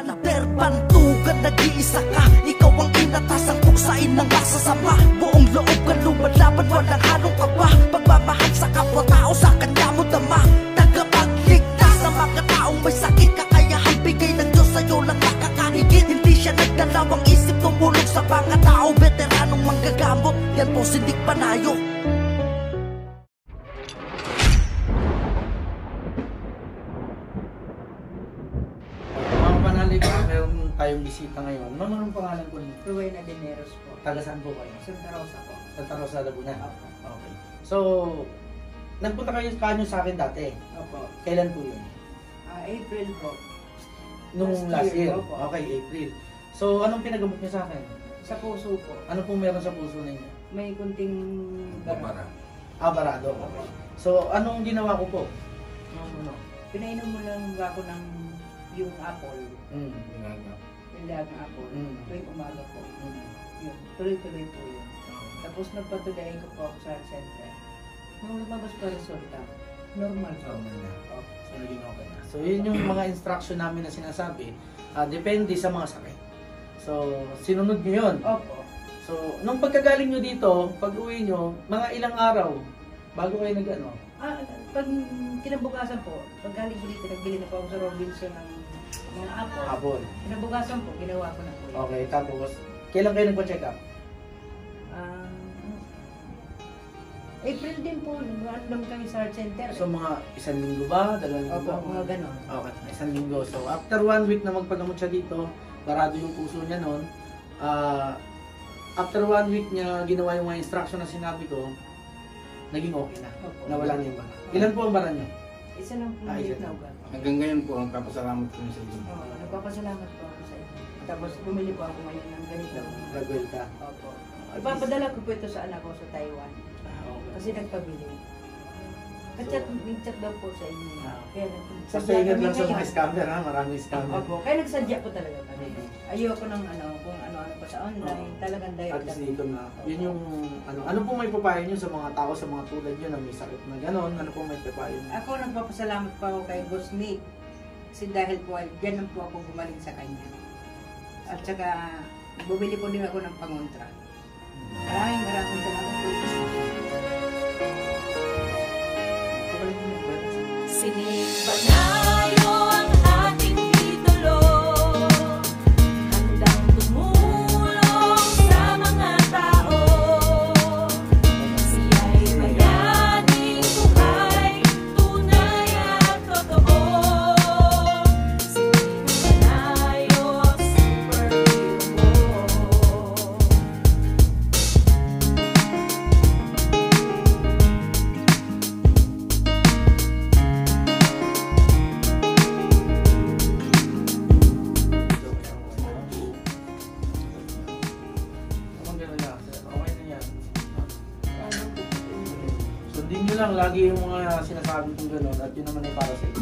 na perbantugan, nag-iisa ka. Ikaw ang inatasang tuksain ng masasama. Buong loob ka lumalaban, walang halong kaba. Pagmamahal sa kapwa-tao, sa kanya mo dama. Tagapagligtas sa mga taong may sakit, kakayahan bigay ng Diyos sa'yo lang nakakahigit. Hindi siya nagdalawang isip, tumulong sa mga tao. Veteranong manggagamot, yan po si Nick Panayo. Meron tayong bisita ngayon. Ma'am, anong pangalan po niyo? Rowena Dineros po. Taga saan po kayo? Santa Rosa po. Santa Rosa, Laguna? Opo. Okay. So, nagpunta kayo kanyo sa akin dati? Opo. Kailan po yun? April po. Nung last year? Opo. Okay, April. So, anong pinagamot niyo sa akin? Sa puso po. Ano pong meron sa puso ninyo? May kunting bara. Barado. Okay. So, anong ginawa ko po? Ano? Pinainom mo lang ako ng yung apple. Yung lagang apple. Tuwing umaga po. Yun. Tuloy-tuloy po yun. Tapos nagpatuloy ko po ako sa center. Nung lumabas pa resulta, normal po. So, naging okay na. So, yun yung mga instruction namin na sinasabi. Depende sa mga sakit. So, sinunod nyo yun. Opo. So, nung pagkagaling nyo dito, pag uwi nyo, mga ilang araw bago kayo nag-ano? Pag kinabukasan po, pag galing ko dito, nagbili na po ako sa Robinson ng mga apple. Apple. Kinabukasan po, ginawa ko na po yun. Okay, tapos, kailan kayo nagpa-check up? April din po, nag-alam kami sa heart center. So, mga 1 linggo ba? 2 linggo Opo, ba? mga ganon. Okay, 1 linggo. So, after 1 week na magpagamot siya dito, barado yung puso niya noon. After 1 week niya ginawa yung mga instruction na sinabi ko, naging okay na. Opo. Nawala niya yung bara. Ilan po ang bara niyo? Isa lang po Isa na lang. ugat. Hanggang ngayon po, nagpapasalamat ko sa inyo. Oo, nagpapasalamat po ako sa inyo. Tapos bumili po ako ngayon ng ganito. Nagwelta. Opo. Ipapadala ko po ito sa anak ko sa Taiwan. Okay. Kasi nagpabili. Nag-chat daw po sa inyo. Kaya So, ingat lang sa mga scammer ha, maraming scammer. Opo, kaya nagsadya po talaga kami. Ayoko ng kung ano-ano pa sa online, talagang direct. At least dito na, yun yung, ano po may papayo nyo sa mga tao, sa mga tulad nyo na may sakit na gano'n, ano po may papayo nyo? Ako nagpapasalamat pa ako kay Boss Nick. Kasi dahil po, dyan lang po ako gumaling sa kanya. At saka, bumili po din ako ng pangontra. Maraming salamat po. Nick Panayo ang ating idolo, handang tumulong sa mga tao. Siya'y bayaning buhay, tunay at totoo. Si Nick Panayo ang superhero mo. Sundin nyo lang lagi yung mga sinasabi kong gano'n at yun naman ay para sa inyo.